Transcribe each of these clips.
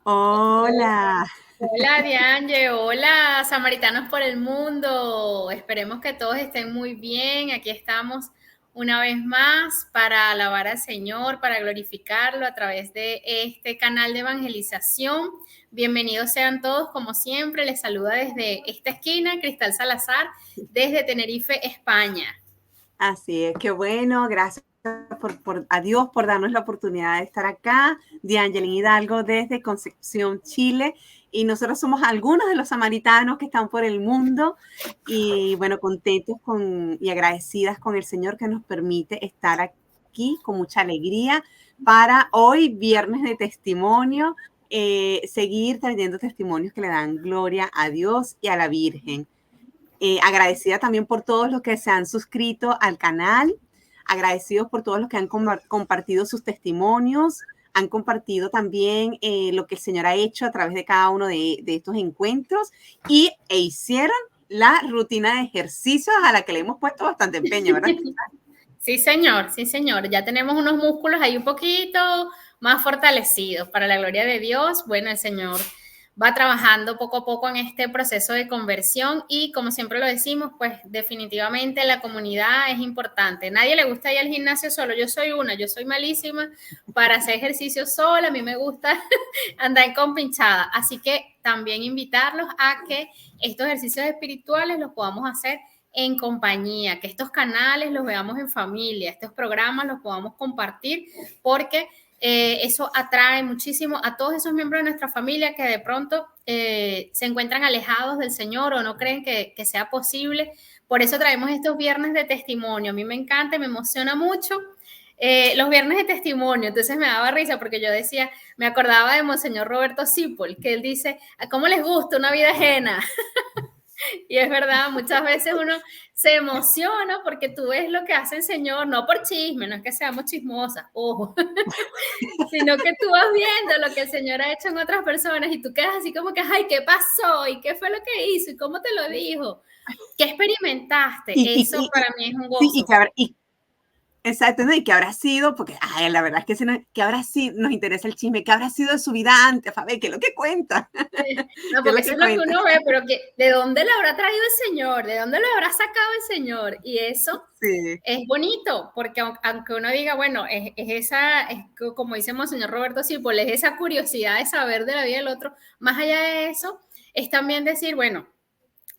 Hola. Hola, Diane, hola, Samaritanos por el mundo. Esperemos que todos estén muy bien. Aquí estamos una vez más para alabar al Señor, para glorificarlo a través de este canal de evangelización. Bienvenidos sean todos, como siempre. Les saluda desde esta esquina, Cristal Salazar, desde Tenerife, España. Así es, qué bueno, gracias a Dios por darnos la oportunidad de estar acá. Diangelin Hidalgo desde Concepción, Chile. Y nosotros somos algunos de los samaritanos que están por el mundo y bueno, contentos y agradecidas con el Señor que nos permite estar aquí con mucha alegría para hoy, viernes de testimonio, seguir trayendo testimonios que le dan gloria a Dios y a la Virgen. Agradecida también por todos los que se han suscrito al canal, agradecidos por todos los que han compartido sus testimonios, han compartido también lo que el Señor ha hecho a través de cada uno de estos encuentros e hicieron la rutina de ejercicios a la que le hemos puesto bastante empeño, ¿verdad? Sí, señor, sí, señor. Ya tenemos unos músculos ahí un poquito más fortalecidos para la gloria de Dios. Bueno, el Señor va trabajando poco a poco en este proceso de conversión y como siempre lo decimos, pues definitivamente la comunidad es importante. Nadie le gusta ir al gimnasio solo. Yo soy yo soy malísima para hacer ejercicio sola. A mí me gusta andar compinchada. Así que también invitarlos a que estos ejercicios espirituales los podamos hacer en compañía, que estos canales los veamos en familia, estos programas los podamos compartir, porque eso atrae muchísimo a todos esos miembros de nuestra familia que de pronto se encuentran alejados del Señor o no creen que sea posible. Por eso traemos estos viernes de testimonio. A mí me encanta, me emociona mucho. Los viernes de testimonio, entonces me daba risa porque yo decía, me acordaba de Monseñor Roberto Sipol, que él dice, ¿a cómo les gusta una vida ajena? Y es verdad, muchas veces uno se emociona porque tú ves lo que hace el Señor, no por chisme, no es que seamos chismosas, ojo, sino que tú vas viendo lo que el Señor ha hecho en otras personas y tú quedas así como que, ay, ¿qué pasó? ¿Y qué fue lo que hizo? ¿Y cómo te lo dijo? ¿Qué experimentaste? Y, y, Eso y, para y, mí es un sí, y gozo. que habrá, y exacto, ¿no? Y que habrá sido, porque ay, la verdad es que, que habrá sido, nos interesa el chisme, que habrá sido de su vida antes, a ver, ¿qué es lo que cuenta? No, ¿Qué es porque lo eso que es lo que cuenta? uno ve, pero que, ¿de dónde lo habrá traído el Señor? ¿De dónde lo habrá sacado el Señor? Y eso Sí. es bonito, porque aunque uno diga, bueno, como dice Monseñor Roberto Cipol, es esa curiosidad de saber de la vida del otro, más allá de eso, es también decir, bueno,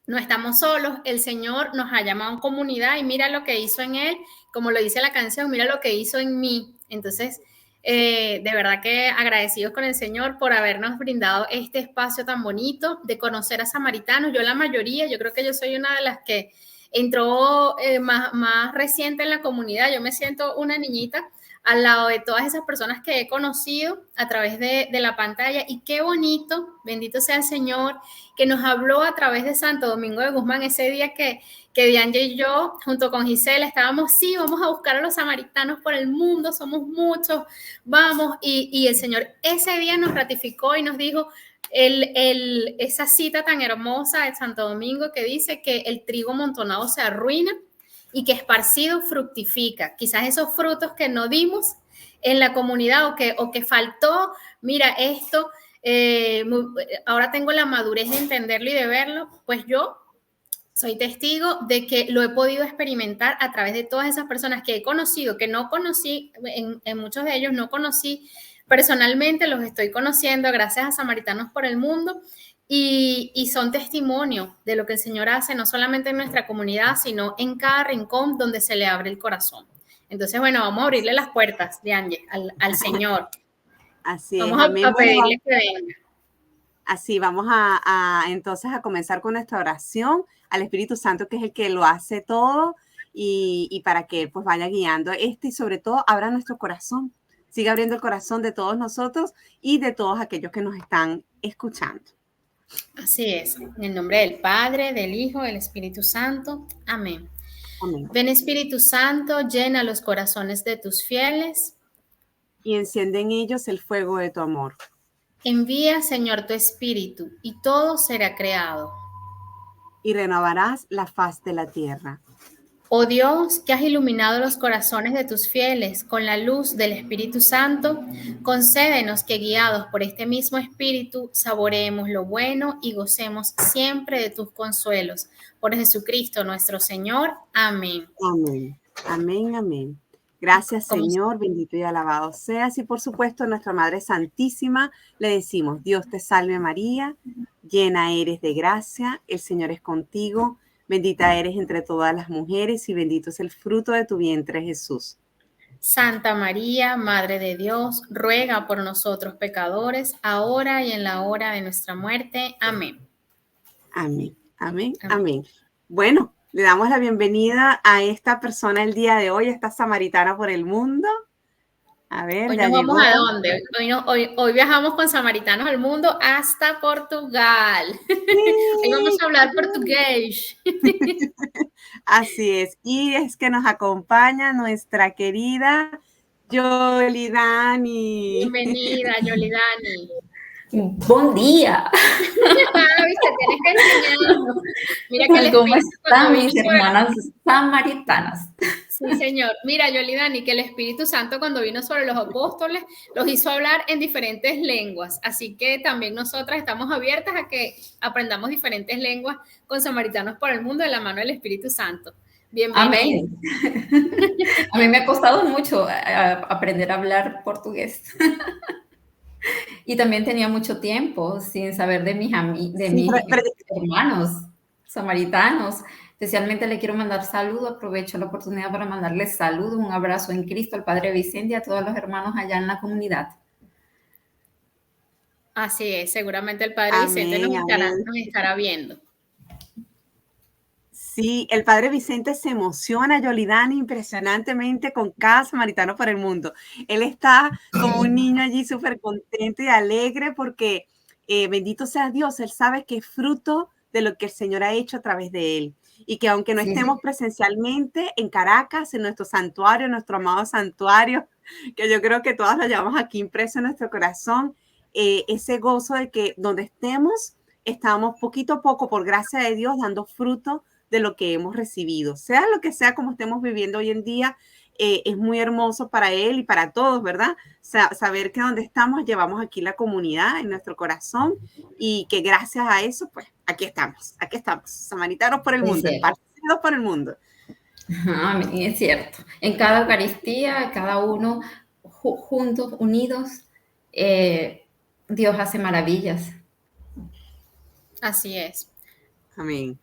no estamos solos, el Señor nos ha llamado en comunidad y mira lo que hizo en Él, como lo dice la canción, mira lo que hizo en mí. Entonces, de verdad que agradecidos con el Señor por habernos brindado este espacio tan bonito de conocer a samaritanos. Yo la mayoría, yo creo que yo soy una de las que entró más reciente en la comunidad. Yo me siento una niñita al lado de todas esas personas que he conocido a través de la pantalla y qué bonito, bendito sea el Señor, que nos habló a través de Santo Domingo de Guzmán ese día que Diane y yo, junto con Gisela, estábamos, sí, vamos a buscar a los samaritanos por el mundo, somos muchos, vamos, y el Señor ese día nos ratificó y nos dijo esa cita tan hermosa de Santo Domingo que dice que el trigo amontonado se arruina y que esparcido fructifica. Quizás esos frutos que no dimos en la comunidad o que faltó, mira, esto ahora tengo la madurez de entenderlo y de verlo, pues yo soy testigo de que lo he podido experimentar a través de todas esas personas que he conocido, que no conocí, en muchos de ellos no conocí personalmente, los estoy conociendo gracias a Samaritanos por el Mundo y son testimonio de lo que el Señor hace, no solamente en nuestra comunidad, sino en cada rincón donde se le abre el corazón. Entonces, bueno, vamos a abrirle las puertas de Ángel al Señor. Así es, Vamos amén. a Bueno, pedirle que venga. así vamos entonces a comenzar con nuestra oración al Espíritu Santo, que es el que lo hace todo y para que pues vaya guiando y sobre todo abra nuestro corazón, siga abriendo el corazón de todos nosotros y de todos aquellos que nos están escuchando. Así es, en el nombre del Padre, del Hijo, del Espíritu Santo. Amén. Amén. Ven Espíritu Santo, llena los corazones de tus fieles. Y enciende en ellos el fuego de tu amor. Envía, Señor, tu Espíritu, y todo será creado. Y renovarás la faz de la tierra. Oh Dios, que has iluminado los corazones de tus fieles con la luz del Espíritu Santo, concédenos que guiados por este mismo Espíritu saboreemos lo bueno y gocemos siempre de tus consuelos. Por Jesucristo nuestro Señor. Amén. Amén, amén, amén. Gracias, Como Señor, bendito y alabado seas. Y por supuesto, nuestra Madre Santísima, le decimos, Dios te salve María, llena eres de gracia, el Señor es contigo, bendita eres entre todas las mujeres y bendito es el fruto de tu vientre, Jesús. Santa María, Madre de Dios, ruega por nosotros pecadores, ahora y en la hora de nuestra muerte. Amén. Amén, amén, Amén. amén. Bueno, le damos la bienvenida a esta persona el día de hoy, esta samaritana por el mundo. A ver, Hoy ya nos vamos llegó. a dónde? Hoy viajamos con samaritanos al mundo hasta Portugal. Hoy vamos a hablar portugués. Así es. Y es que nos acompaña nuestra querida Yolidani. Bienvenida, Yolidani. Buen día. ¿Viste? Tienes que enseñarnos. Mira que el ¿Cómo Espíritu están cuando mis vino hermanas samaritanas? Sí, señor. Mira, Yolidani, que el Espíritu Santo cuando vino sobre los apóstoles los hizo hablar en diferentes lenguas. Así que también nosotras estamos abiertas a que aprendamos diferentes lenguas con samaritanos por el mundo de la mano del Espíritu Santo. Bienvenida. Amén. A mí me ha costado mucho aprender a hablar portugués. Y también tenía mucho tiempo sin saber de mis hermanos samaritanos. Especialmente le quiero mandar saludos, aprovecho la oportunidad para mandarles saludos, un abrazo en Cristo al Padre Vicente y a todos los hermanos allá en la comunidad. Así es, seguramente el Padre Amén, Vicente nos amén. estará viendo. Sí, el Padre Vicente se emociona, Yolidani, impresionantemente con cada samaritano por el mundo. Él está como un niño allí súper contento y alegre porque bendito sea Dios, él sabe que es fruto de lo que el Señor ha hecho a través de él. Y que aunque no estemos presencialmente en Caracas, en nuestro santuario, nuestro amado santuario, que yo creo que todas lo llevamos aquí impreso en nuestro corazón, ese gozo de que donde estamos poquito a poco, por gracia de Dios, dando fruto de lo que hemos recibido. Sea lo que sea como estemos viviendo hoy en día, es muy hermoso para él y para todos, ¿verdad? Saber que donde estamos llevamos aquí la comunidad en nuestro corazón y que gracias a eso, pues aquí estamos, samaritanos por el mundo, esparcidos por el mundo. Amén, es cierto. En cada Eucaristía, cada uno juntos, unidos, Dios hace maravillas. Así es. Amén.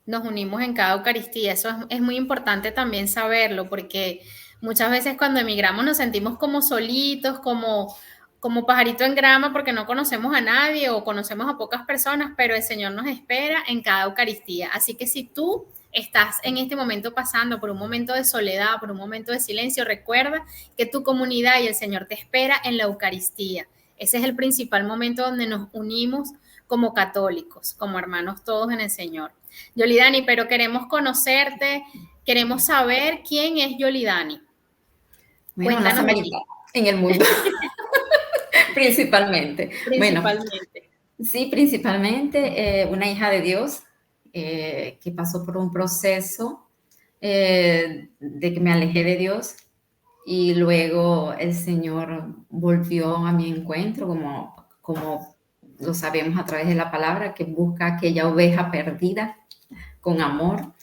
Nos unimos en cada Eucaristía. Eso es muy importante también saberlo, porque muchas veces cuando emigramos nos sentimos como solitos, como pajarito en grama, porque no conocemos a nadie o conocemos a pocas personas, pero el Señor nos espera en cada Eucaristía. Así que si tú estás en este momento pasando por un momento de soledad, por un momento de silencio, recuerda que tu comunidad y el Señor te espera en la Eucaristía. Ese es el principal momento donde nos unimos como católicos, como hermanos todos en el Señor. Yolidani, pero queremos conocerte, queremos saber quién es Yolidani. Bueno, una samaritana en el mundo. Principalmente. Bueno, sí, principalmente una hija de Dios que pasó por un proceso de que me alejé de Dios y luego el Señor volvió a mi encuentro como lo sabemos a través de la palabra, que busca aquella oveja perdida con amor,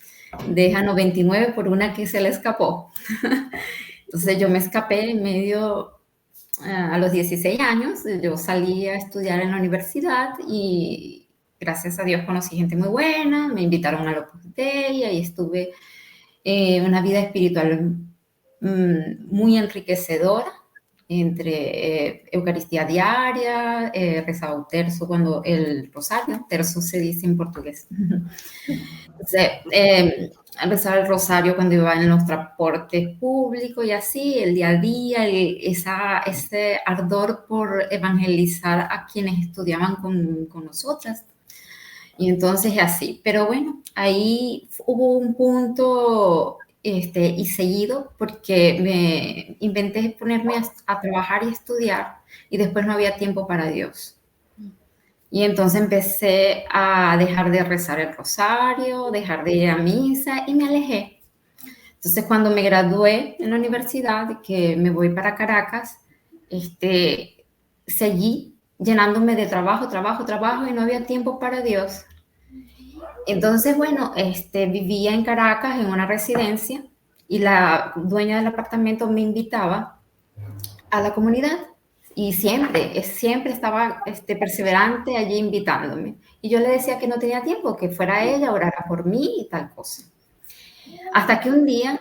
deja 99 por una que se le escapó. Entonces yo me escapé en medio, a los 16 años, yo salí a estudiar en la universidad y gracias a Dios conocí gente muy buena, me invitaron al Opus Dei y ahí estuve una vida espiritual muy enriquecedora, entre Eucaristía diaria, rezaba un tercio cuando el rosario, tercio se dice en portugués. Entonces, rezaba el rosario cuando iba en los transportes públicos y así, el día a día, ese ardor por evangelizar a quienes estudiaban con nosotras. Y entonces así, pero bueno, ahí hubo un punto y seguido porque me inventé ponerme a trabajar y estudiar y después no había tiempo para Dios. Y entonces empecé a dejar de rezar el rosario, dejar de ir a misa y me alejé. Entonces, cuando me gradué en la universidad, que me voy para Caracas, seguí llenándome de trabajo, trabajo, trabajo y no había tiempo para Dios. Entonces, bueno, vivía en Caracas en una residencia y la dueña del apartamento me invitaba a la comunidad y siempre estaba perseverante allí invitándome. Y yo le decía que no tenía tiempo, que fuera ella, orara por mí y tal cosa. Hasta que un día,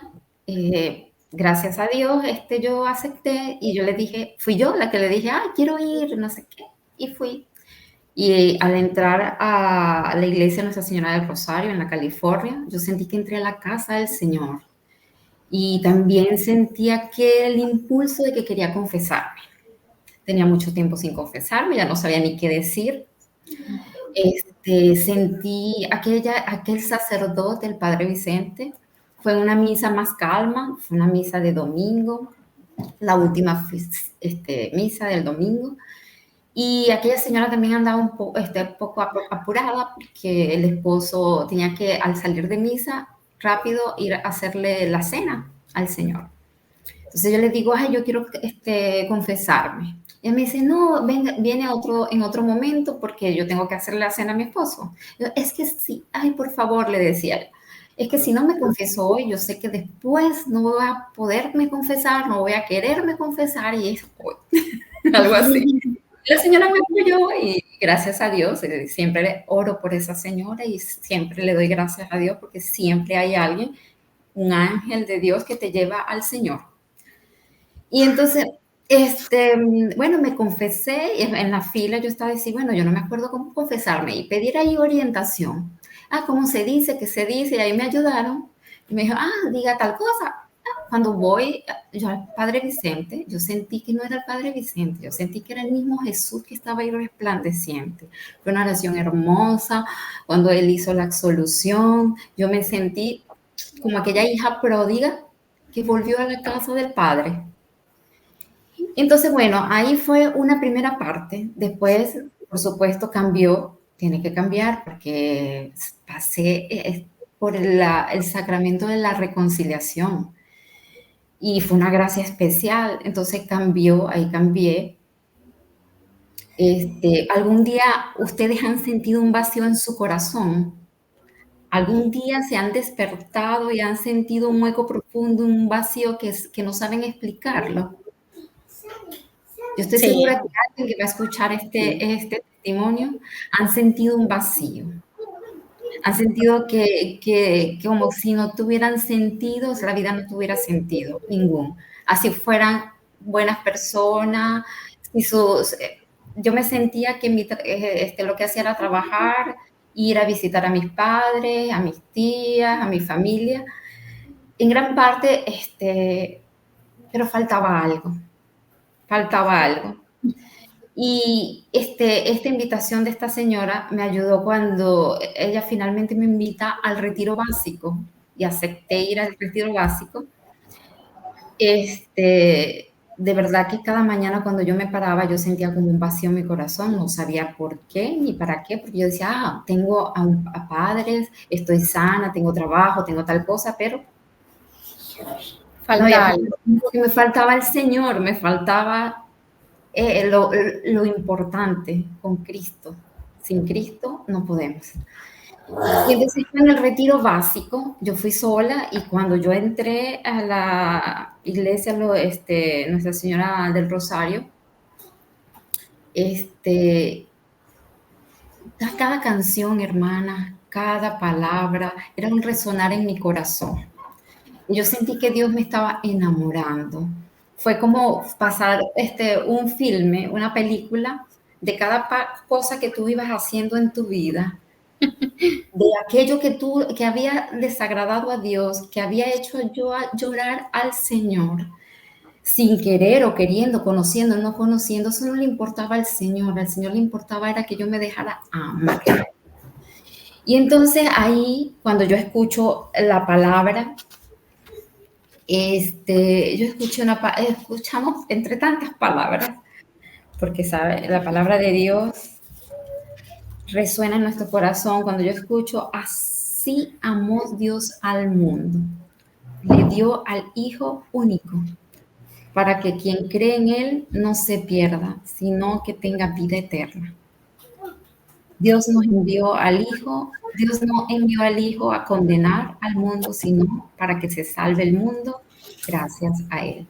gracias a Dios, yo acepté y yo le dije, fui yo la que le dije, quiero ir, no sé qué, y fui. Y al entrar a la iglesia Nuestra Señora del Rosario en la California, yo sentí que entré a la casa del Señor. Y también sentía que el impulso de que quería confesarme. Tenía mucho tiempo sin confesarme, ya no sabía ni qué decir. Sentí aquel sacerdote, el Padre Vicente. Fue una misa más calma, fue una misa de domingo, la última misa del domingo. Y aquella señora también andaba un poco apurada porque el esposo tenía que, al salir de misa, rápido ir a hacerle la cena al Señor. Entonces yo le digo, yo quiero confesarme. Y él me dice, no, venga, viene en otro momento porque yo tengo que hacerle la cena a mi esposo. Yo, es que sí, por favor, le decía, es que si no me confieso hoy, yo sé que después no voy a poderme confesar, no voy a quererme confesar y es hoy. Algo así. La señora me apoyó y gracias a Dios, siempre oro por esa señora y siempre le doy gracias a Dios porque siempre hay alguien, un ángel de Dios que te lleva al Señor. Y entonces, bueno, me confesé y en la fila yo estaba diciendo, bueno, yo no me acuerdo cómo confesarme y pedir ahí orientación. ¿Cómo se dice? ¿Qué se dice? Y ahí me ayudaron y me dijo, diga tal cosa. Cuando voy yo al Padre Vicente, yo sentí que no era el Padre Vicente, yo sentí que era el mismo Jesús que estaba ahí resplandeciente. Fue una oración hermosa. Cuando Él hizo la absolución, yo me sentí como aquella hija pródiga que volvió a la casa del Padre. Entonces, bueno, ahí fue una primera parte. Después, por supuesto, cambió, tiene que cambiar porque pasé por el sacramento de la reconciliación. Y fue una gracia especial, entonces ahí cambié. ¿Algún día ustedes han sentido un vacío en su corazón? ¿Algún día se han despertado y han sentido un hueco profundo, un vacío que no saben explicarlo? Yo estoy segura que alguien que va a escuchar este testimonio han sentido un vacío. Han sentido que como si no tuvieran sentido, la vida no tuviera sentido, ninguno. Así fueran buenas personas, yo me sentía que lo que hacía era trabajar, ir a visitar a mis padres, a mis tías, a mi familia, en gran parte, pero faltaba algo. Y esta invitación de esta señora me ayudó cuando ella finalmente me invita al retiro básico y acepté ir al retiro básico. De verdad que cada mañana cuando yo me paraba yo sentía como un vacío en mi corazón, no sabía por qué ni para qué, porque yo decía, tengo a padres, estoy sana, tengo trabajo, tengo tal cosa, pero me faltaba el Señor, me faltaba lo importante con Cristo. Sin Cristo no podemos. Y entonces en el retiro básico, yo fui sola y cuando yo entré a la iglesia Nuestra Señora del Rosario, cada canción, hermana, cada palabra, era un resonar en mi corazón. Y yo sentí que Dios me estaba enamorando. Fue como pasar un filme, una película de cada cosa que tú ibas haciendo en tu vida, de aquello que había desagradado a Dios, que había hecho yo llorar al Señor, sin querer o queriendo, conociendo o no conociendo. Eso no le importaba al Señor le importaba era que yo me dejara amar. Y entonces ahí, cuando yo escucho la palabra, yo escuchamos entre tantas palabras, porque sabe, la palabra de Dios resuena en nuestro corazón cuando yo escucho, así amó Dios al mundo. le dio al Hijo único, para que quien cree en Él no se pierda, sino que tenga vida eterna. Dios nos envió al Hijo, Dios no envió al Hijo a condenar al mundo, sino para que se salve el mundo gracias a Él.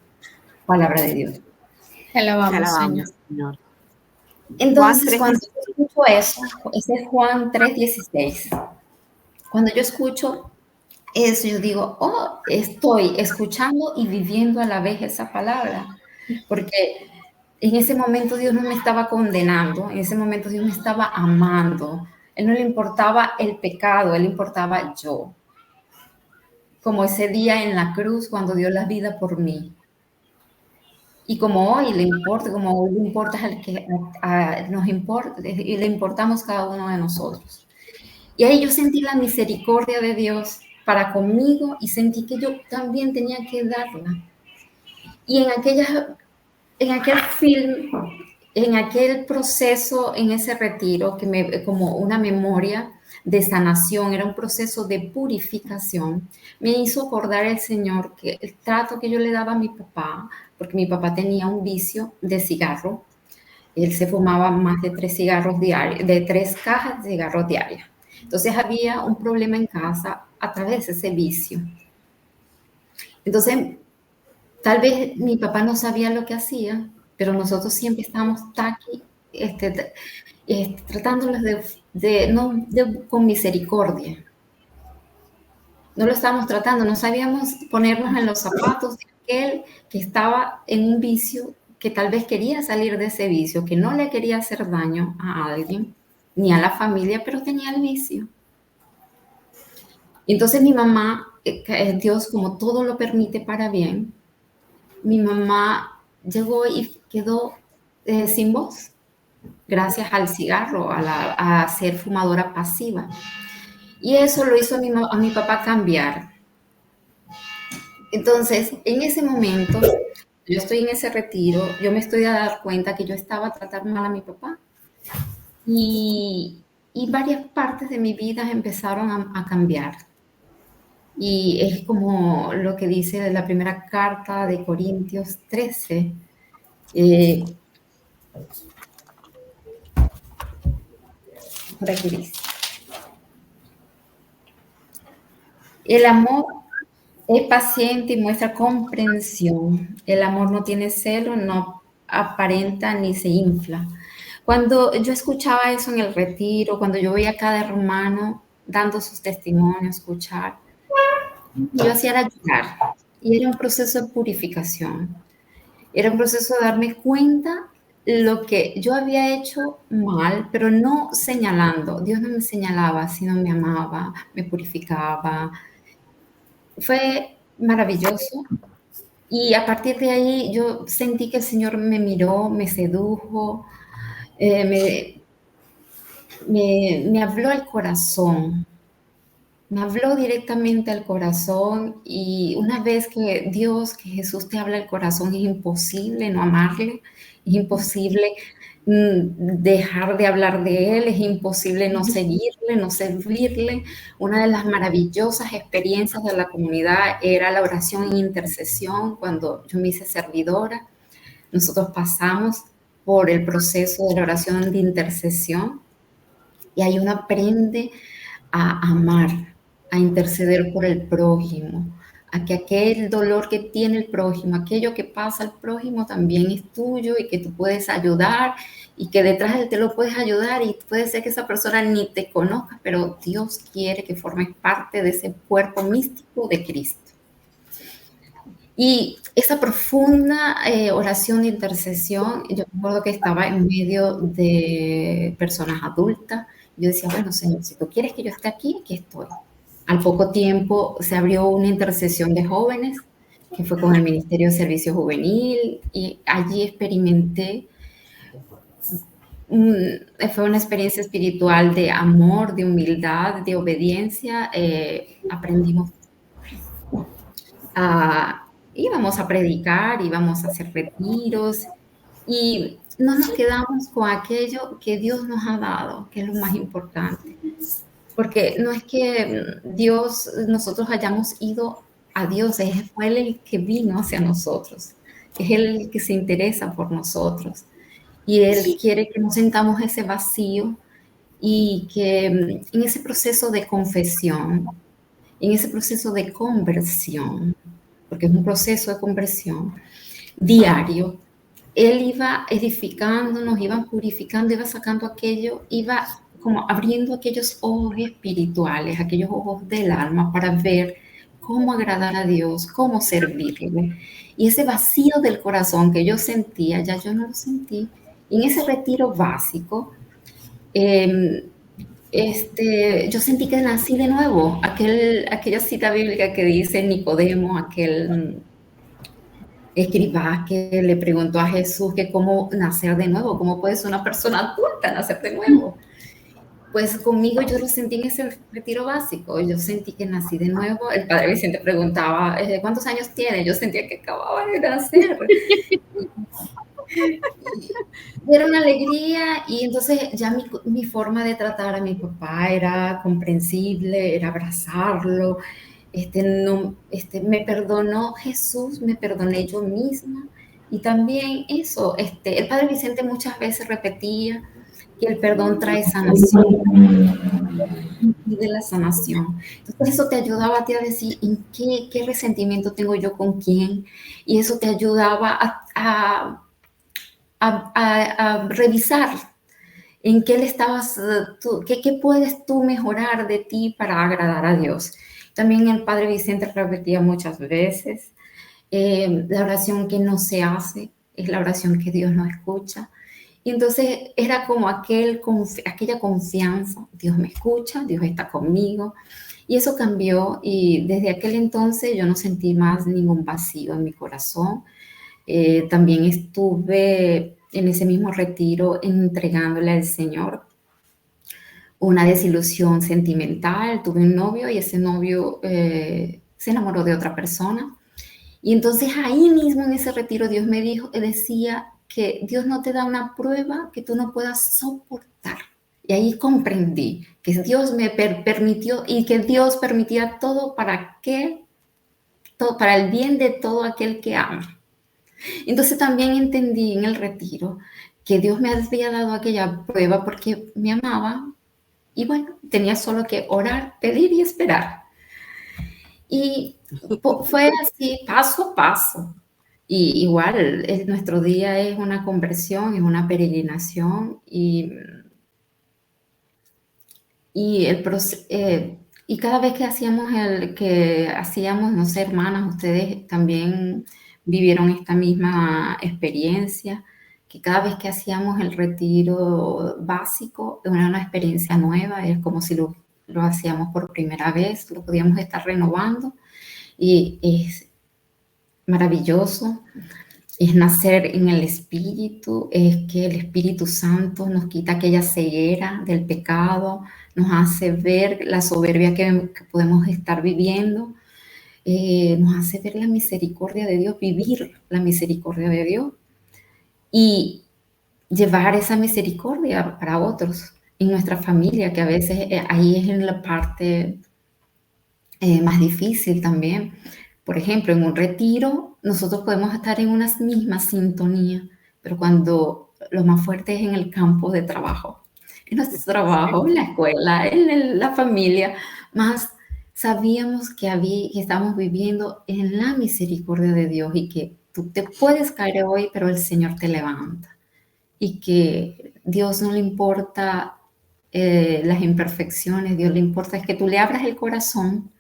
Palabra de Dios. Te alabamos, Te Señor. alabamos, Señor. Entonces, Juan cuando yo escucho eso, ese es Juan 3:16. Cuando yo escucho eso, yo digo, oh, estoy escuchando y viviendo a la vez esa palabra, porque en ese momento Dios no me estaba condenando, en ese momento Dios me estaba amando. Él no le importaba el pecado, él le importaba yo. Como ese día en la cruz cuando dio la vida por mí. Y como hoy le importa, como hoy le importa al que nos importa, y le importamos cada uno de nosotros. Y ahí yo sentí la misericordia de Dios para conmigo y sentí que yo también tenía que darla. Y en aquel film, en aquel proceso, en ese retiro, como una memoria de sanación, era un proceso de purificación, me hizo acordar el Señor que el trato que yo le daba a mi papá, porque mi papá tenía un vicio de cigarro, él se fumaba más de 3 cigarros diarios, de 3 cajas de cigarros diarias. Entonces había un problema en casa a través de ese vicio. Entonces, tal vez mi papá no sabía lo que hacía, pero nosotros siempre estábamos aquí, tratándolos con misericordia. No lo estábamos tratando, no sabíamos ponernos en los zapatos de aquel que estaba en un vicio, que tal vez quería salir de ese vicio, que no le quería hacer daño a alguien, ni a la familia, pero tenía el vicio. Entonces mi mamá, Dios como todo lo permite para bien, mi mamá llegó y quedó sin voz, gracias al cigarro, a ser fumadora pasiva. Y eso lo hizo a mi papá cambiar. Entonces, en ese momento, yo estoy en ese retiro, yo me estoy a dar cuenta que yo estaba tratando mal a mi papá. Y varias partes de mi vida empezaron a cambiar. Y es como lo que dice la primera carta de Corintios 13. Por aquí dice. El amor es paciente y muestra comprensión. El amor no tiene celo, no aparenta ni se infla. Cuando yo escuchaba eso en el retiro, cuando yo veía a cada hermano dando sus testimonios, escuchar, yo hacía era llorar. Y era un proceso de purificación. Era un proceso de darme cuenta lo que yo había hecho mal, pero no señalando. Dios no me señalaba, sino me amaba, me purificaba. Fue maravilloso. Y a partir de ahí yo sentí que el Señor me miró, me sedujo, me habló al corazón. Me habló directamente al corazón y una vez que Jesús te habla al corazón, es imposible no amarle, es imposible dejar de hablar de Él, es imposible no seguirle, no servirle. Una de las maravillosas experiencias de la comunidad era la oración en intercesión. Cuando yo me hice servidora, nosotros pasamos por el proceso de la oración de intercesión y ahí uno aprende a amar, a interceder por el prójimo, a que aquel dolor que tiene el prójimo, aquello que pasa al prójimo también es tuyo y que tú puedes ayudar y que detrás de él te lo puedes ayudar y puede ser que esa persona ni te conozca, pero Dios quiere que formes parte de ese cuerpo místico de Cristo. Y esa profunda oración de intercesión, yo me acuerdo que estaba en medio de personas adultas. Yo decía, bueno, Señor, si tú quieres que yo esté aquí, aquí estoy. Al poco tiempo se abrió una intercesión de jóvenes, que fue con el Ministerio de Servicio Juvenil, y allí experimenté, fue una experiencia espiritual de amor, de humildad, de obediencia. Aprendimos íbamos a predicar, íbamos a hacer retiros, y no nos quedamos con aquello que Dios nos ha dado, que es lo más importante. Porque no es que nosotros hayamos ido a Dios, fue Él el que vino hacia nosotros, es Él el que se interesa por nosotros. Y Él quiere que nos sintamos ese vacío y que en ese proceso de confesión, en ese proceso de conversión, porque es un proceso de conversión diario, Él iba edificando, nos iba purificando, iba sacando aquello, iba como abriendo aquellos ojos espirituales, aquellos ojos del alma para ver cómo agradar a Dios, cómo servirle. Y ese vacío del corazón que yo sentía, ya yo no lo sentí. En ese retiro básico, yo sentí que nací de nuevo. Aquella cita bíblica que dice Nicodemo, aquel escriba que le preguntó a Jesús que cómo nacer de nuevo, cómo puede ser una persona adulta nacer de nuevo. Pues conmigo yo lo sentí en ese retiro básico, yo sentí que nací de nuevo. El padre Vicente preguntaba, ¿cuántos años tiene? Yo sentía que acababa de nacer. Era una alegría y entonces ya mi forma de tratar a mi papá era comprensible, era abrazarlo. Me perdonó Jesús, me perdoné yo misma. Y también eso, el padre Vicente muchas veces repetía que el perdón trae sanación, de la sanación. Entonces eso te ayudaba a ti a decir en qué resentimiento tengo yo con quién, y eso te ayudaba a revisar en qué le estabas, qué puedes tú mejorar de ti para agradar a Dios. También el padre Vicente repetía muchas veces, la oración que no se hace es la oración que Dios no escucha. Y entonces era como aquella confianza, Dios me escucha, Dios está conmigo. Y eso cambió y desde aquel entonces yo no sentí más ningún vacío en mi corazón. También estuve en ese mismo retiro entregándole al Señor una desilusión sentimental. Tuve un novio y ese novio se enamoró de otra persona. Y entonces ahí mismo en ese retiro Dios me decía que Dios no te da una prueba que tú no puedas soportar. Y ahí comprendí que Dios me permitió y que Dios permitía todo para el bien de todo aquel que ama. Entonces también entendí en el retiro que Dios me había dado aquella prueba porque me amaba y bueno, tenía solo que orar, pedir y esperar. Y fue así, paso a paso. Y igual, nuestro día es una conversión, es una peregrinación y cada vez que hacíamos, no sé, hermanas, ustedes también vivieron esta misma experiencia, que cada vez que hacíamos el retiro básico era una experiencia nueva, es como si lo hacíamos por primera vez, lo podíamos estar renovando y es maravilloso. Es nacer en el Espíritu, es que el Espíritu Santo nos quita aquella ceguera del pecado, nos hace ver la soberbia que podemos estar viviendo, nos hace ver la misericordia de Dios, vivir la misericordia de Dios y llevar esa misericordia para otros en nuestra familia, que a veces ahí es en la parte más difícil también. Por ejemplo, en un retiro nosotros podemos estar en una misma sintonía, pero cuando lo más fuerte es en el campo de trabajo, en nuestro trabajo, en la escuela, en la familia, más sabíamos que estábamos viviendo en la misericordia de Dios y que tú te puedes caer hoy, pero el Señor te levanta y que Dios no le importa las imperfecciones, Dios le importa es que tú le abras el corazón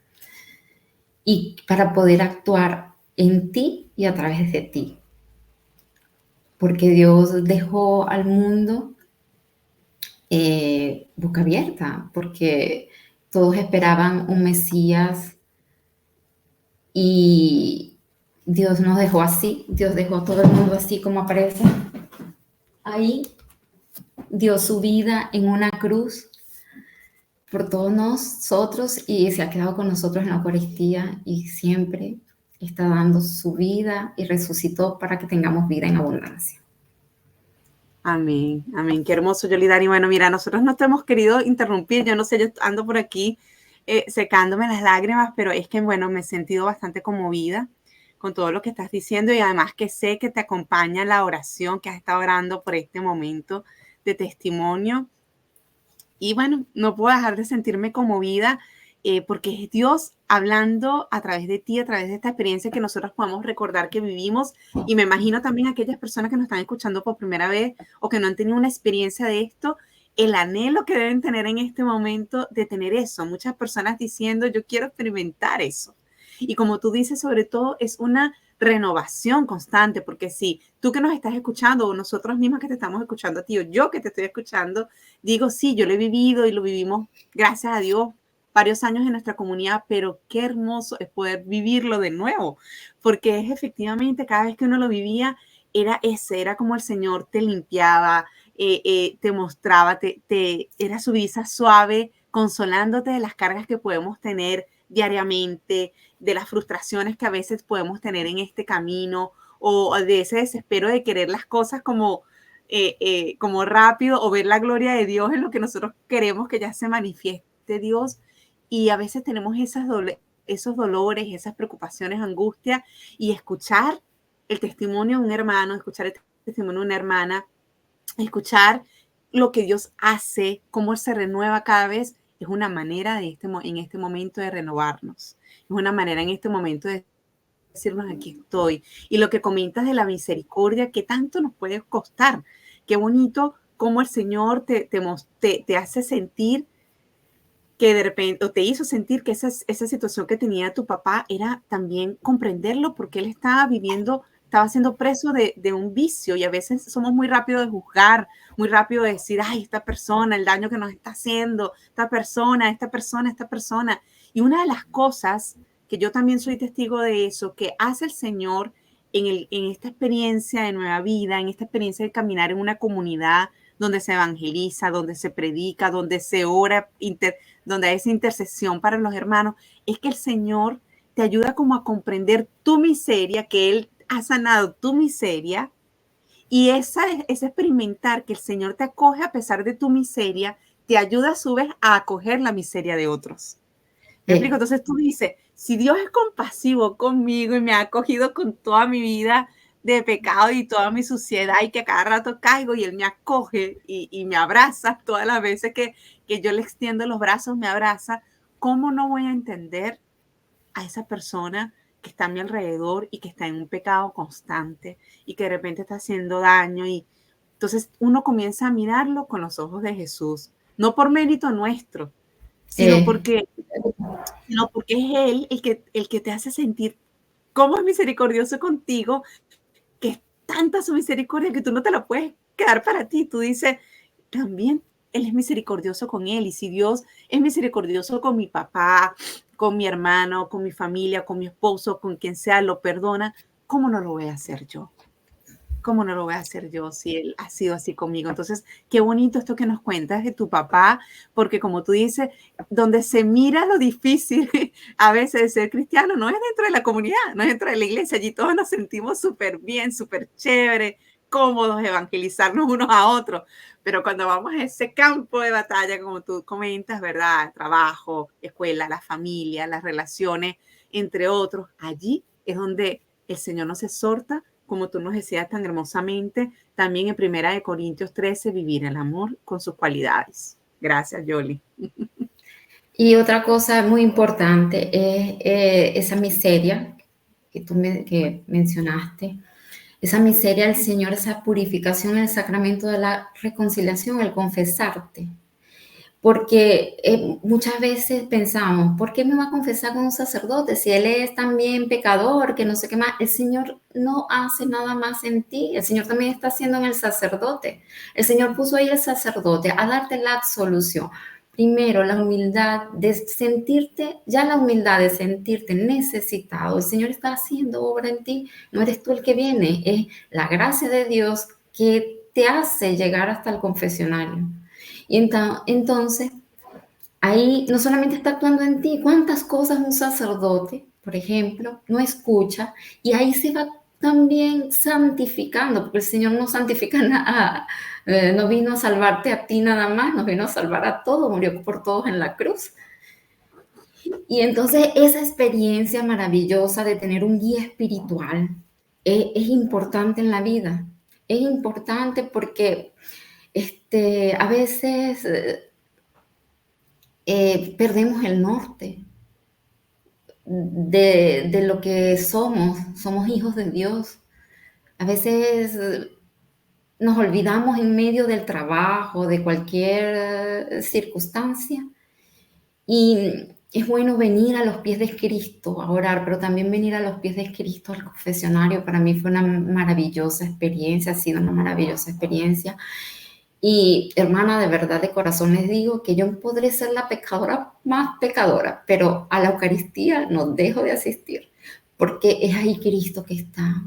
y para poder actuar en ti y a través de ti. Porque Dios dejó al mundo boca abierta, porque todos esperaban un Mesías y Dios nos dejó así, Dios dejó a todo el mundo así como aparece. Ahí dio su vida en una cruz por todos nosotros y se ha quedado con nosotros en la Eucaristía y siempre está dando su vida y resucitó para que tengamos vida en abundancia. Amén, amén. Qué hermoso, Yolidari. Bueno, mira, nosotros no te hemos querido interrumpir. Yo no sé, yo ando por aquí secándome las lágrimas, pero es que, bueno, me he sentido bastante conmovida con todo lo que estás diciendo y además que sé que te acompaña la oración, que has estado orando por este momento de testimonio. Y bueno, no puedo dejar de sentirme conmovida porque es Dios hablando a través de ti, a través de esta experiencia que nosotros podemos recordar que vivimos. Y me imagino también aquellas personas que nos están escuchando por primera vez o que no han tenido una experiencia de esto, el anhelo que deben tener en este momento de tener eso. Muchas personas diciendo, yo quiero experimentar eso. Y como tú dices, sobre todo es una renovación constante, porque si tú que nos estás escuchando o nosotros mismos que te estamos escuchando a ti o yo que te estoy escuchando, digo, sí, yo lo he vivido y lo vivimos, gracias a Dios, varios años en nuestra comunidad, pero qué hermoso es poder vivirlo de nuevo, porque es efectivamente cada vez que uno lo vivía, era como el Señor te limpiaba, te mostraba, era su brisa suave, consolándote de las cargas que podemos tener diariamente, de las frustraciones que a veces podemos tener en este camino o de ese desespero de querer las cosas como rápido o ver la gloria de Dios en lo que nosotros queremos que ya se manifieste Dios. Y a veces tenemos esos dolores, esas preocupaciones, angustias y escuchar el testimonio de un hermano, escuchar el testimonio de una hermana, escuchar lo que Dios hace, cómo Él se renueva cada vez, es una manera en este momento de renovarnos. Es una manera en este momento de decirnos, aquí estoy. Y lo que comentas de la misericordia, ¿qué tanto nos puede costar? Qué bonito cómo el Señor te hace sentir que de repente, o te hizo sentir que esa situación que tenía tu papá era también comprenderlo porque él estaba siendo preso de un vicio y a veces somos muy rápidos de juzgar, muy rápido de decir, ay, esta persona, el daño que nos está haciendo, esta persona. Y una de las cosas que yo también soy testigo de eso, que hace el Señor en esta experiencia de nueva vida, en esta experiencia de caminar en una comunidad donde se evangeliza, donde se predica, donde se ora, donde hay esa intercesión para los hermanos, es que el Señor te ayuda como a comprender tu miseria, que Él ha sanado tu miseria, y esa experimentar que el Señor te acoge a pesar de tu miseria, te ayuda a su vez a acoger la miseria de otros. ¿Me explico? Entonces tú dices, si Dios es compasivo conmigo y me ha acogido con toda mi vida de pecado y toda mi suciedad y que a cada rato caigo y Él me acoge y me abraza todas las veces que yo le extiendo los brazos, me abraza, ¿cómo no voy a entender a esa persona que está a mi alrededor y que está en un pecado constante y que de repente está haciendo daño? Y entonces uno comienza a mirarlo con los ojos de Jesús, no por mérito nuestro, sino porque es Él el que te hace sentir cómo es misericordioso contigo, que es tanta su misericordia que tú no te la puedes quedar para ti. Tú dices, también Él es misericordioso con Él. Y si Dios es misericordioso con mi papá, con mi hermano, con mi familia, con mi esposo, con quien sea, lo perdona, ¿cómo no lo voy a hacer yo? ¿Cómo no lo voy a hacer yo si Él ha sido así conmigo? Entonces, qué bonito esto que nos cuentas de tu papá, porque como tú dices, donde se mira lo difícil a veces de ser cristiano, no es dentro de la comunidad, no es dentro de la iglesia, allí todos nos sentimos súper bien, súper chévere, cómodos, evangelizarnos unos a otros, pero cuando vamos a ese campo de batalla, como tú comentas, ¿verdad? Trabajo, escuela, la familia, las relaciones, entre otros, allí es donde el Señor nos exhorta, como tú nos decías tan hermosamente, también en 1 Corintios 13, vivir el amor con sus cualidades. Gracias, Yoli. Y otra cosa muy importante es esa miseria que tú que mencionaste, esa miseria del Señor, esa purificación, el sacramento de la reconciliación, el confesarte. Porque muchas veces pensamos, ¿por qué me va a confesar con un sacerdote? Si él es también pecador, que no sé qué más. El Señor no hace nada más en ti. El Señor también está haciendo en el sacerdote. El Señor puso ahí el sacerdote a darte la absolución. Primero, la humildad de sentirte, ya la humildad de sentirte necesitado. El Señor está haciendo obra en ti. No eres tú el que viene, es la gracia de Dios que te hace llegar hasta el confesionario. Y entonces, ahí no solamente está actuando en ti, cuántas cosas un sacerdote, por ejemplo, no escucha, y ahí se va también santificando, porque el Señor no santifica nada, no vino a salvarte a ti nada más, nos vino a salvar a todos, murió por todos en la cruz. Y entonces esa experiencia maravillosa de tener un guía espiritual es importante en la vida. Es importante porque a veces perdemos el norte de lo que somos. Somos hijos de Dios. A veces nos olvidamos en medio del trabajo, de cualquier circunstancia. Y es bueno venir a los pies de Cristo a orar, pero también venir a los pies de Cristo al confesionario. Para mí fue una maravillosa experiencia, ha sido una maravillosa experiencia. Y hermana, de verdad, de corazón les digo que yo podré ser la pecadora más pecadora, pero a la Eucaristía no dejo de asistir, porque es ahí Cristo que está.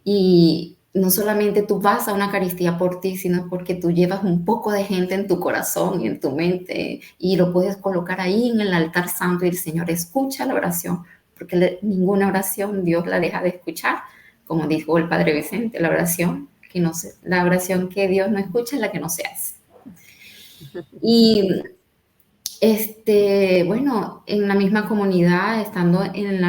Y no solamente tú vas a una Eucaristía por ti, sino porque tú llevas un poco de gente en tu corazón y en tu mente y lo puedes colocar ahí en el altar santo y el Señor escucha la oración, porque ninguna oración Dios la deja de escuchar, como dijo el Padre Vicente, la oración que Dios no escucha es la que no se hace. Y bueno, en la misma comunidad, estando en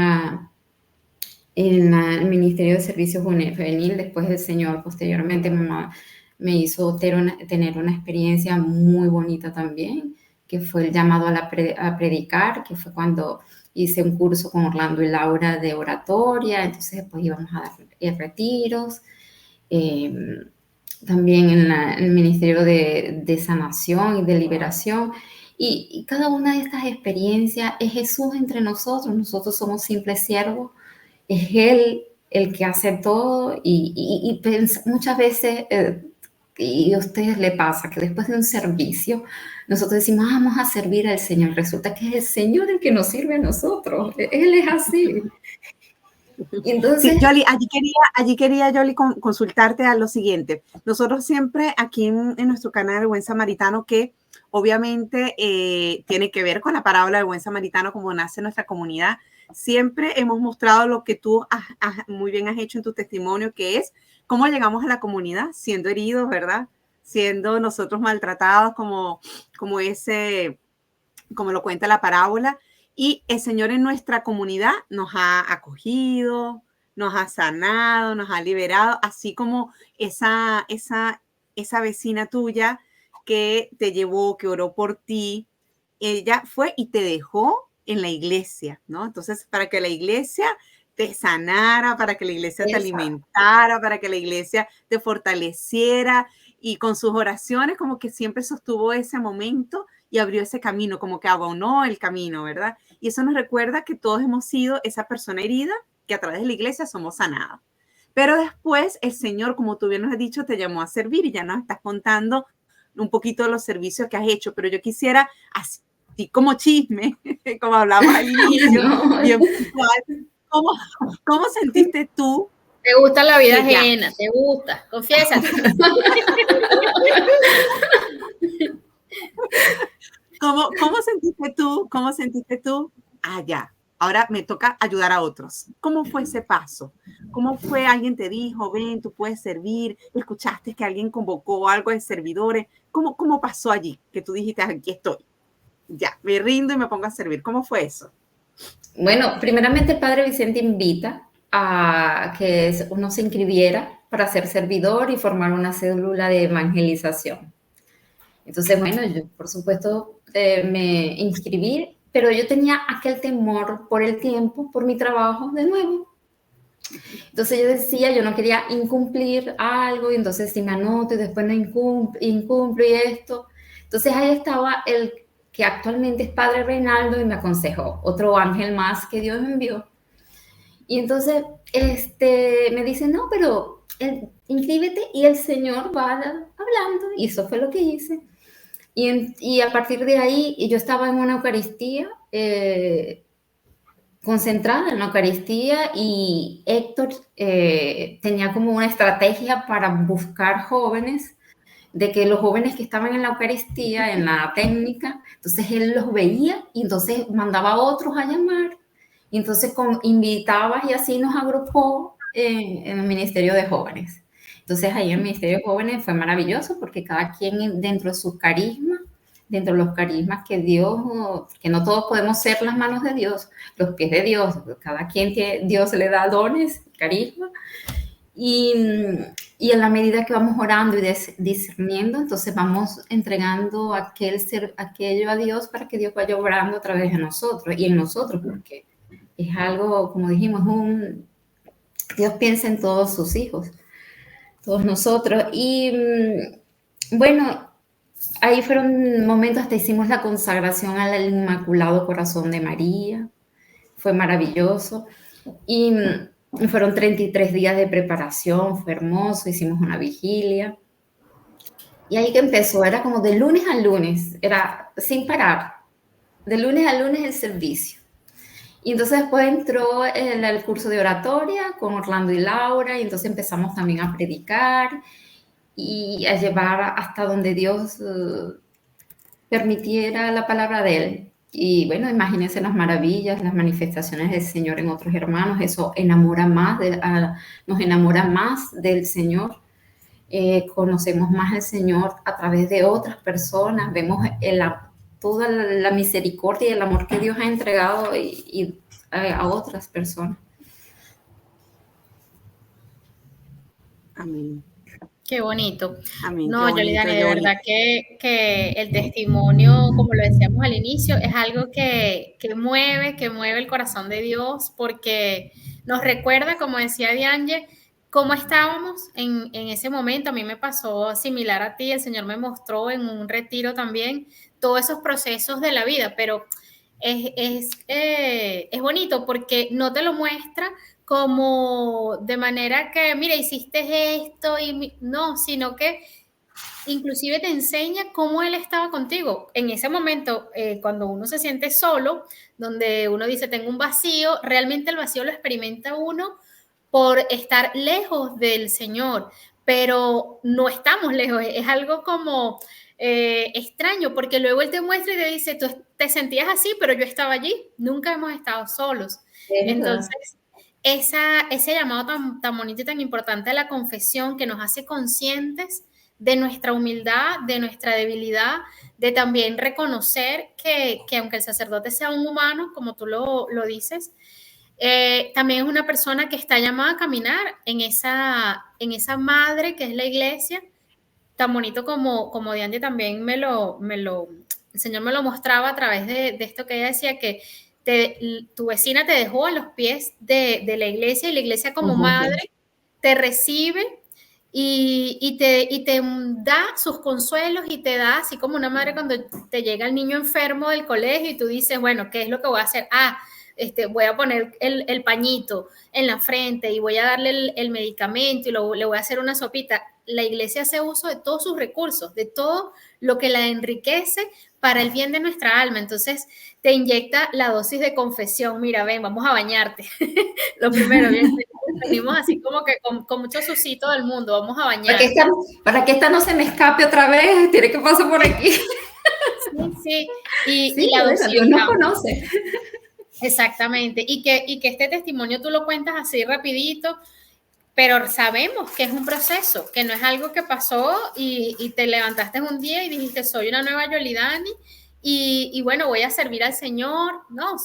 el Ministerio de Servicios Juvenil, después el Señor posteriormente me hizo tener una experiencia muy bonita también, que fue el llamado a predicar, que fue cuando hice un curso con Orlando y Laura de oratoria, entonces después íbamos a dar retiros. También en el Ministerio de Sanación y de Liberación. Y cada una de estas experiencias es Jesús entre nosotros. Nosotros somos simples siervos. Es Él el que hace todo. Y muchas veces, y a ustedes les pasa que después de un servicio, nosotros decimos, vamos a servir al Señor. Resulta que es el Señor el que nos sirve a nosotros. Él es así. Y entonces, sí, Yoli, allí quería Yoli, consultarte a lo siguiente. Nosotros siempre aquí en nuestro canal El Buen Samaritano, que obviamente tiene que ver con la parábola del Buen Samaritano, como nace nuestra comunidad, siempre hemos mostrado lo que tú muy bien has hecho en tu testimonio, que es cómo llegamos a la comunidad siendo heridos, ¿verdad? Siendo nosotros maltratados como lo cuenta la parábola. Y el Señor en nuestra comunidad nos ha acogido, nos ha sanado, nos ha liberado, así como esa vecina tuya que te llevó, que oró por ti, ella fue y te dejó en la iglesia, ¿no? Entonces, para que la iglesia te sanara, para que la iglesia te alimentara, para que la iglesia te fortaleciera, y con sus oraciones como que siempre sostuvo ese momento y abrió ese camino, como que abonó el camino, ¿verdad? Y eso nos recuerda que todos hemos sido esa persona herida, que a través de la iglesia somos sanados. Pero después el Señor, como tú bien nos has dicho, te llamó a servir y ya nos estás contando un poquito de los servicios que has hecho. Pero yo quisiera, así como chisme, como hablamos al inicio, bien puntual, ¿cómo sentiste tú? Te gusta la vida ajena, te gusta, confiésate. ¿Cómo sentiste tú? ¿Cómo sentiste tú? Ah, ya, ahora me toca ayudar a otros. ¿Cómo fue ese paso? ¿Cómo fue? ¿Alguien te dijo, ven, tú puedes servir? ¿Escuchaste que alguien convocó algo de servidores? ¿Cómo pasó allí? Que tú dijiste, aquí estoy. Ya, me rindo y me pongo a servir. ¿Cómo fue eso? Bueno, primeramente el Padre Vicente invita a que uno se inscribiera para ser servidor y formar una célula de evangelización. Entonces, bueno, yo por supuesto me inscribí, pero yo tenía aquel temor por el tiempo, por mi trabajo de nuevo. Entonces yo decía, yo no quería incumplir algo, y entonces si me anoto y después no incumplo y esto. Entonces ahí estaba el que actualmente es Padre Reinaldo y me aconsejó, otro ángel más que Dios me envió. Y entonces me dice, no, pero inscríbete y el Señor va hablando. Y eso fue lo que hice. Y a partir de ahí, yo estaba en una Eucaristía, concentrada en la Eucaristía, y Héctor tenía como una estrategia para buscar jóvenes, de que los jóvenes que estaban en la Eucaristía, en la técnica, entonces él los veía y entonces mandaba a otros a llamar, y entonces invitaba y así nos agrupó en el Ministerio de Jóvenes. Entonces ahí en el Ministerio de Jóvenes fue maravilloso porque cada quien dentro de su carisma dentro de los carismas que Dios, que no todos podemos ser las manos de Dios, los pies de Dios, cada quien tiene, Dios le da dones, carismas, y en la medida que vamos orando y discerniendo, entonces vamos entregando aquello a Dios para que Dios vaya obrando a través de nosotros y en nosotros, porque es algo, como dijimos, Dios piensa en todos sus hijos, todos nosotros. Y bueno, ahí fueron momentos, hasta hicimos la consagración al Inmaculado Corazón de María, fue maravilloso. Y fueron 33 días de preparación, fue hermoso, hicimos una vigilia. Y ahí que empezó, era como de lunes a lunes, era sin parar, de lunes a lunes el servicio. Y entonces después entró el curso de oratoria con Orlando y Laura, y entonces empezamos también a predicar y a llevar hasta donde Dios permitiera la palabra de Él. Y bueno, imagínense las maravillas, las manifestaciones del Señor en otros hermanos, eso enamora más, nos enamora más del Señor. Conocemos más al Señor a través de otras personas, vemos toda la misericordia y el amor que Dios ha entregado a otras personas. Amén. Qué bonito. Amén. No, Qué bonito, Yolidani, de Yoli. verdad que el testimonio, como lo decíamos al inicio, es algo que mueve el corazón de Dios, porque nos recuerda, como decía Diane, cómo estábamos en ese momento. A mí me pasó similar a ti, el Señor me mostró en un retiro también todos esos procesos de la vida, pero es bonito porque no te lo muestra como de manera que, mira, hiciste esto y no, sino que inclusive te enseña cómo él estaba contigo. En ese momento, cuando uno se siente solo, donde uno dice, tengo un vacío, realmente el vacío lo experimenta uno por estar lejos del Señor, pero no estamos lejos, es algo como extraño, porque luego él te muestra y te dice, tú te sentías así, pero yo estaba allí, nunca hemos estado solos. Entonces, ese llamado tan bonito y tan importante a la confesión que nos hace conscientes de nuestra humildad, de nuestra debilidad, de también reconocer que aunque el sacerdote sea un humano, como tú lo dices, también es una persona que está llamada a caminar en esa madre que es la iglesia, tan bonito como Diane también el Señor me lo mostraba a través de esto que ella decía, que tu vecina te dejó a los pies de la iglesia, y la iglesia como madre te recibe y te da sus consuelos y te da, así como una madre cuando te llega el niño enfermo del colegio y tú dices, bueno, ¿qué es lo que voy a hacer? Voy a poner el pañito en la frente y voy a darle el medicamento y le voy a hacer una sopita. La iglesia hace uso de todos sus recursos, de todo lo que la enriquece para el bien de nuestra alma. Entonces te inyecta la dosis de confesión. Mira, ven, vamos a bañarte. Lo primero, venimos así como que con mucho suscito del mundo, vamos a bañarte. Para que esta no se me escape otra vez, tiene que pasar por aquí. Sí. Y la dosis. Dios nos conoce. Exactamente. Y que este testimonio tú lo cuentas así rapidito, pero sabemos que es un proceso, que no es algo que pasó y te levantaste un día y dijiste, soy una nueva Yolidani y bueno, voy a servir al Señor. No,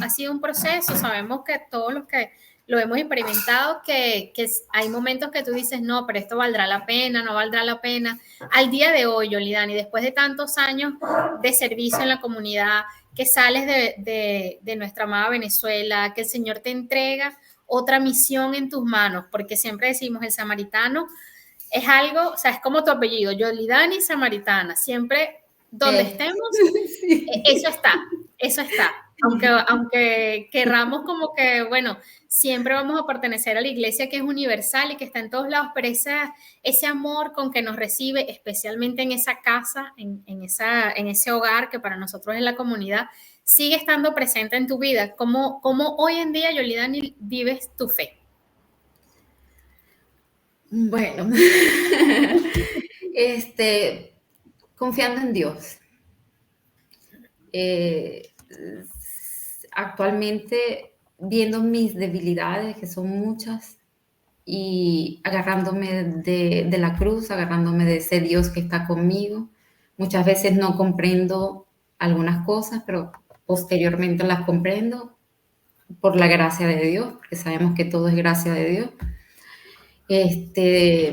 ha sido un proceso. Sabemos que todos los que lo hemos experimentado, que hay momentos que tú dices, no, pero esto valdrá la pena, no valdrá la pena. Al día de hoy, Yolidani, después de tantos años de servicio en la comunidad, que sales de nuestra amada Venezuela, que el Señor te entrega otra misión en tus manos, porque siempre decimos el samaritano es algo, o sea, es como tu apellido, Yolidani Samaritana, siempre donde estemos, eso está. Aunque querramos como que, bueno, siempre vamos a pertenecer a la iglesia que es universal y que está en todos lados, pero ese amor con que nos recibe, especialmente en esa casa, en ese hogar que para nosotros es la comunidad, sigue estando presente en tu vida. ¿Cómo hoy en día, Yolidani, vives tu fe? Bueno, confiando en Dios. Actualmente viendo mis debilidades, que son muchas, y agarrándome de la cruz, agarrándome de ese Dios que está conmigo, Muchas veces no comprendo algunas cosas, pero posteriormente las comprendo por la gracia de Dios, porque sabemos que todo es gracia de Dios.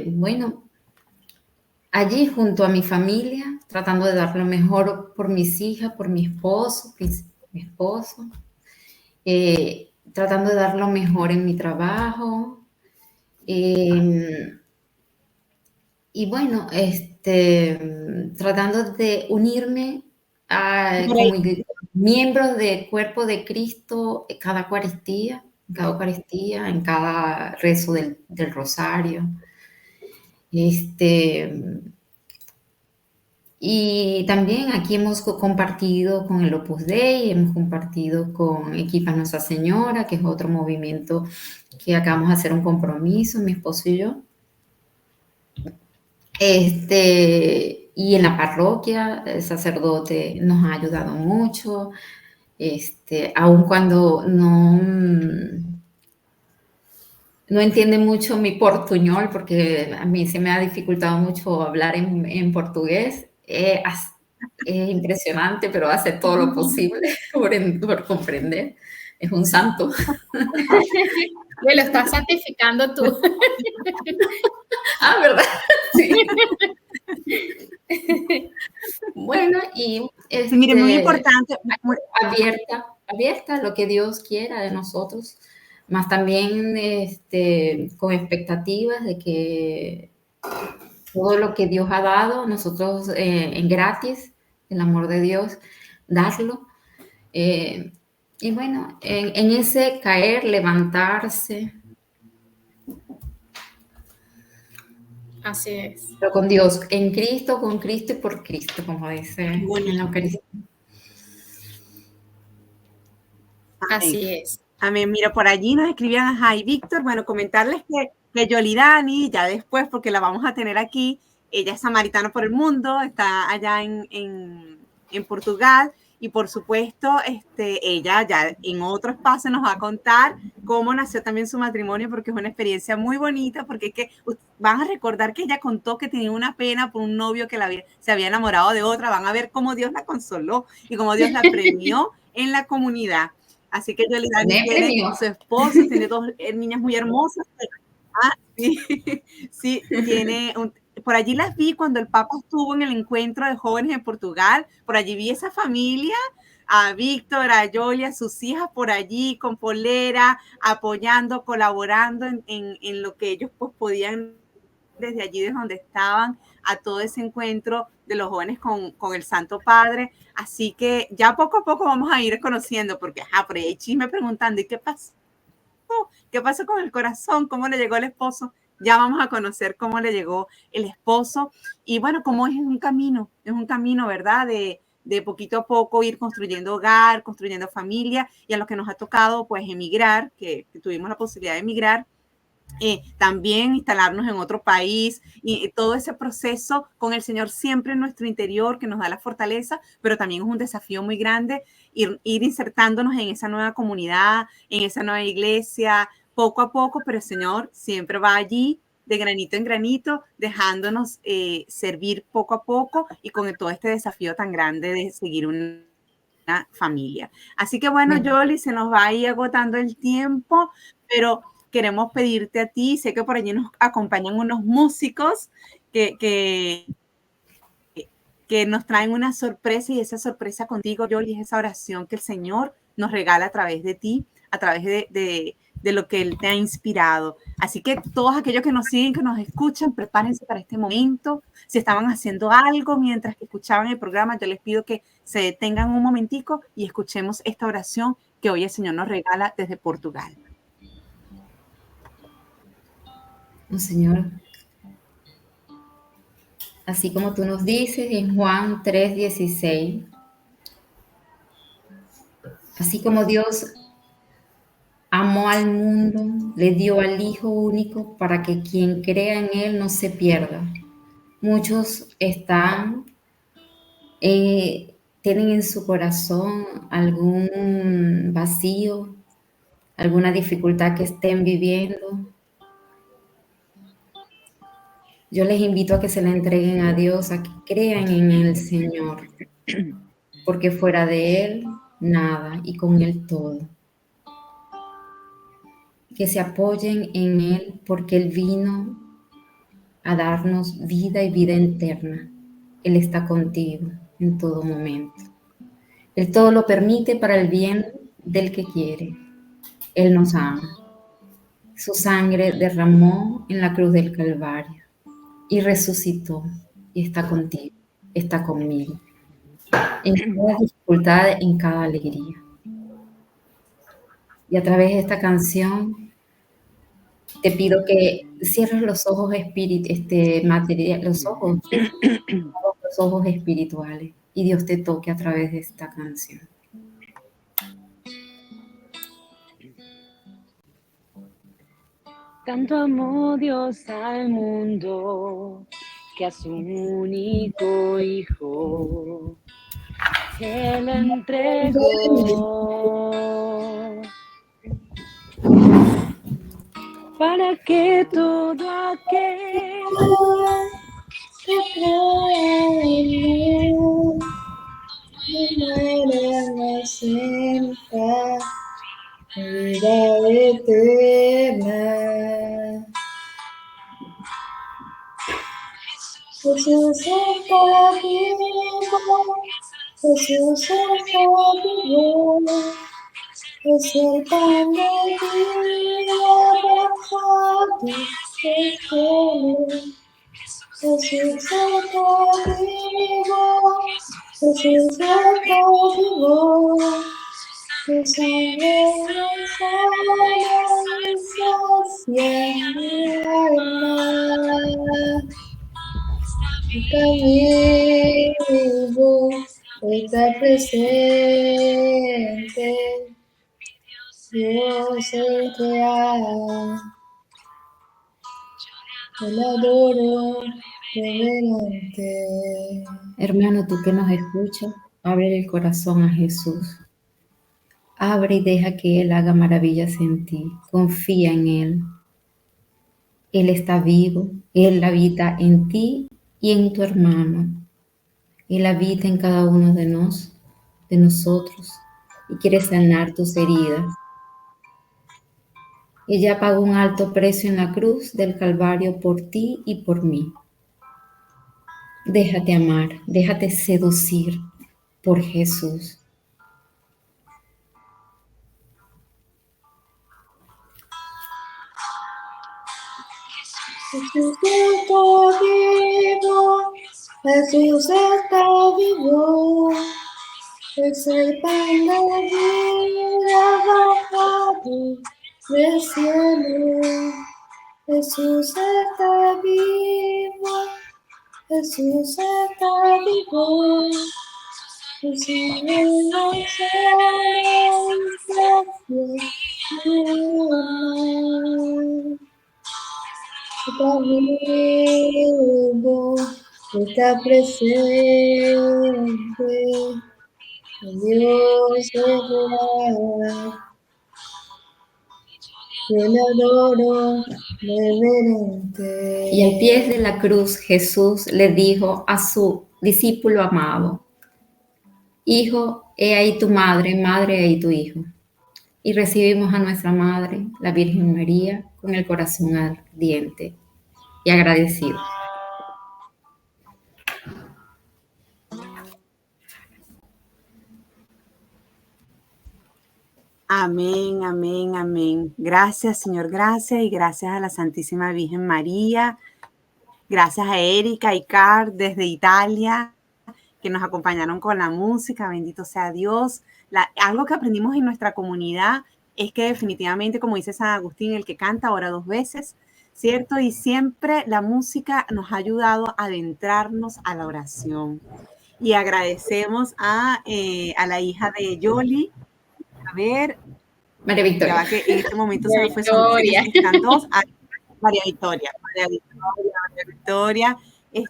Bueno, allí junto a mi familia, tratando de dar lo mejor por mis hijas, por mi esposo, tratando de dar lo mejor en mi trabajo. Y bueno, tratando de unirme Por ahí, como miembros del cuerpo de Cristo cada Eucaristía, en cada rezo del rosario. Este, y también aquí hemos compartido con el Opus Dei, hemos compartido con Equipa Nuestra Señora, que es otro movimiento que acabamos de hacer un compromiso, mi esposo y yo. Y en la parroquia, el sacerdote nos ha ayudado mucho, aun cuando no entiende mucho mi portuñol, porque a mí se me ha dificultado mucho hablar en portugués. Es impresionante, pero hace todo lo posible por comprender. Es un santo. Me lo estás santificando tú. Ah, ¿verdad? Sí. Bueno, y mire, muy importante. abierta a lo que Dios quiera de nosotros, más también con expectativas de que todo lo que Dios ha dado, nosotros en gratis, el amor de Dios, darlo. Y bueno, en ese caer, levantarse, Así es. pero con Dios, en Cristo, con Cristo y por Cristo, como dice en la Eucaristía. Así es. Amén. Mira, por allí nos escribían, ajá, y Víctor, bueno, comentarles que Yolidani, ya después, porque la vamos a tener aquí, ella es samaritana por el mundo, está allá en Portugal, y por supuesto, ella ya en otro espacio nos va a contar cómo nació también su matrimonio, porque es una experiencia muy bonita, porque es que van a recordar que ella contó que tenía una pena por un novio que se había enamorado de otra, van a ver cómo Dios la consoló y cómo Dios la premió en la comunidad. Así que Yolidani tiene su esposo, tiene dos niñas muy hermosas. Sí, sí, por allí las vi cuando el Papa estuvo en el encuentro de jóvenes en Portugal, por allí vi esa familia, a Víctor, a Yoli, a sus hijas por allí con polera, apoyando, colaborando en lo que ellos pues podían desde allí, desde donde estaban, a todo ese encuentro de los jóvenes con el Santo Padre. Así que ya poco a poco vamos a ir conociendo, porque por ahí hay chisme preguntando, ¿y qué pasó? ¿Qué pasó con el corazón? ¿Cómo le llegó el esposo? Ya vamos a conocer cómo le llegó el esposo. Y bueno, como es un camino, ¿verdad? De poquito a poco ir construyendo hogar, construyendo familia, y a los que nos ha tocado pues emigrar, que tuvimos la posibilidad de emigrar, también instalarnos en otro país y todo ese proceso con el Señor siempre en nuestro interior que nos da la fortaleza, pero también es un desafío muy grande ir insertándonos en esa nueva comunidad, en esa nueva iglesia, poco a poco, pero el Señor siempre va allí de granito en granito, dejándonos servir poco a poco y con todo este desafío tan grande de seguir una familia. Así que bueno, Yoli, se nos va a ir agotando el tiempo, pero queremos pedirte a ti, sé que por allí nos acompañan unos músicos que nos traen una sorpresa, y esa sorpresa contigo, Yoli, es esa oración que el Señor nos regala a través de ti, a través de lo que Él te ha inspirado. Así que todos aquellos que nos siguen, que nos escuchan, prepárense para este momento. Si estaban haciendo algo mientras que escuchaban el programa, yo les pido que se detengan un momentico y escuchemos esta oración que hoy el Señor nos regala desde Portugal. Oh, Señor, así como tú nos dices en Juan 3:16, así como Dios amó al mundo, le dio al Hijo único para que quien crea en Él no se pierda. Muchos tienen en su corazón algún vacío, alguna dificultad que estén viviendo. Yo les invito a que se la entreguen a Dios, a que crean en el Señor, porque fuera de Él, nada, y con Él todo. Que se apoyen en Él, porque Él vino a darnos vida y vida eterna. Él está contigo en todo momento. Él todo lo permite para el bien del que quiere. Él nos ama. Su sangre derramó en la cruz del Calvario y resucitó y está contigo, está conmigo, en cada dificultad, en cada alegría. Y a través de esta canción te pido que cierres los ojos los ojos físicos, los ojos espirituales, y Dios te toque a través de esta canción. Tanto amó Dios al mundo que a su único Hijo Él entregó para que todo aquel que cree en sienta vida eterna. Jesús está vivo, Jesús está vivo, es el pan de vida bajado del cielo. Jesús está vivo, Jesús está vivo, su sangre nos sana y sacia mi alma. Está vivo, está presente, Dios es real. Yo lo adoro reverente. Hermano, tú que nos escuchas, abre el corazón a Jesús. Abre y deja que Él haga maravillas en ti. Confía en Él. Él está vivo. Él habita en ti y en tu hermano. Él habita en cada uno de nosotros, y quiere sanar tus heridas. Ella pagó un alto precio en la cruz del Calvario por ti y por mí. Déjate amar, déjate seducir por Jesús. Jesús está vivo, Jesús está vivo, es el pan de vida bajado del cielo. Jesús está vivo, Jesús está vivo, Jesús nos sana y sacia mi alma. Está vivo, está presente, Dios es real. Yo le adoro reverente. Y al pie de la cruz Jesús le dijo a su discípulo amado: Hijo, he ahí tu madre, madre, he ahí tu hijo. Y recibimos a nuestra Madre, la Virgen María, con el corazón ardiente y agradecido. Amén, amén, amén. Gracias, Señor, gracias, y gracias a la Santísima Virgen María. Gracias a Erika y Car desde Italia, que nos acompañaron con la música. Bendito sea Dios. Algo que aprendimos en nuestra comunidad es que definitivamente, como dice San Agustín, el que canta ora dos veces, ¿cierto? Y siempre la música nos ha ayudado a adentrarnos a la oración. Y agradecemos a la hija de Yoli. A ver, María Victoria. ya va que en este momento se me fue su nombre. Están dos. María Victoria,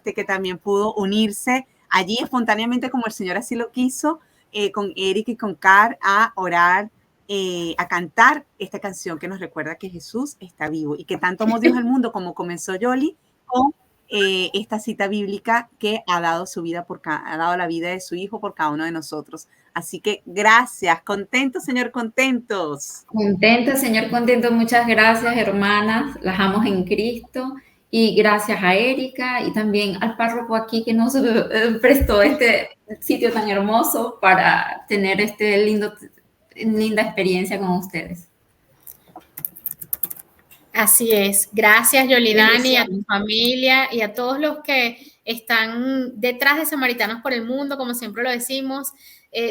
que también pudo unirse allí espontáneamente, como el Señor así lo quiso, con Eric y con Car, a orar, a cantar esta canción que nos recuerda que Jesús está vivo y que tanto amó Dios al mundo, como comenzó Yoli con esta cita bíblica que ha dado su vida ha dado la vida de su hijo por cada uno de nosotros. Así que gracias, contentos, Señor, contentos. Contento, Señor, contento. Muchas gracias, hermanas. Las amo en Cristo. Y gracias a Erika y también al párroco aquí que nos prestó este sitio tan hermoso para tener linda experiencia con ustedes. Así es. Gracias, Yolidani, a tu familia y a todos los que están detrás de Samaritanos por el Mundo, como siempre lo decimos.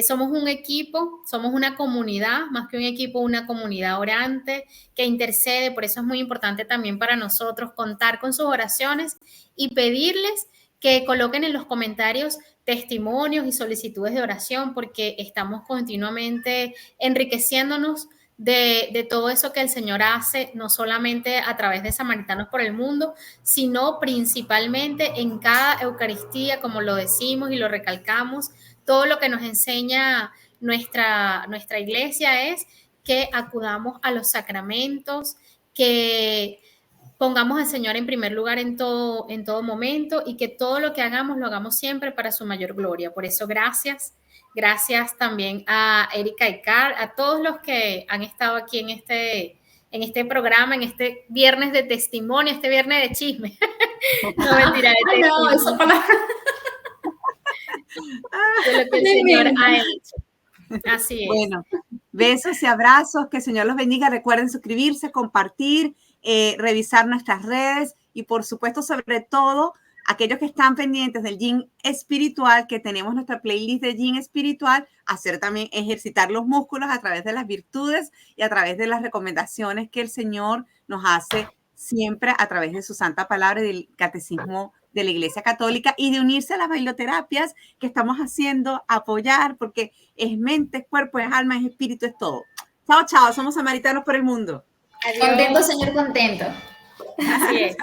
Somos un equipo, somos una comunidad, más que un equipo, una comunidad orante que intercede. Por eso es muy importante también para nosotros contar con sus oraciones y pedirles que coloquen en los comentarios testimonios y solicitudes de oración, porque estamos continuamente enriqueciéndonos de todo eso que el Señor hace, no solamente a través de Samaritanos por el Mundo, sino principalmente en cada Eucaristía, como lo decimos y lo recalcamos. Todo lo que nos enseña nuestra iglesia es que acudamos a los sacramentos, que pongamos al Señor en primer lugar en todo momento y que todo lo que hagamos lo hagamos siempre para su mayor gloria. Por eso, gracias. Gracias también a Erika y Carl, a todos los que han estado aquí en este programa, en este viernes de testimonio, este viernes de chisme. No, mentira, de testimonio. No, eso para... de lo que el Señor ha hecho. Así es. Bueno, besos y abrazos, que el Señor los bendiga. Recuerden suscribirse, compartir, revisar nuestras redes y por supuesto, sobre todo, aquellos que están pendientes del Yin espiritual, que tenemos nuestra playlist de Yin espiritual, hacer también ejercitar los músculos a través de las virtudes y a través de las recomendaciones que el Señor nos hace siempre a través de su santa palabra y del catecismo de la Iglesia Católica, y de unirse a las bailoterapias que estamos haciendo, apoyar, porque es mente, es cuerpo, es alma, es espíritu, es todo. Chao, chao, somos Samaritanos por el Mundo. Adiós. Contento, Señor, contento. Así es.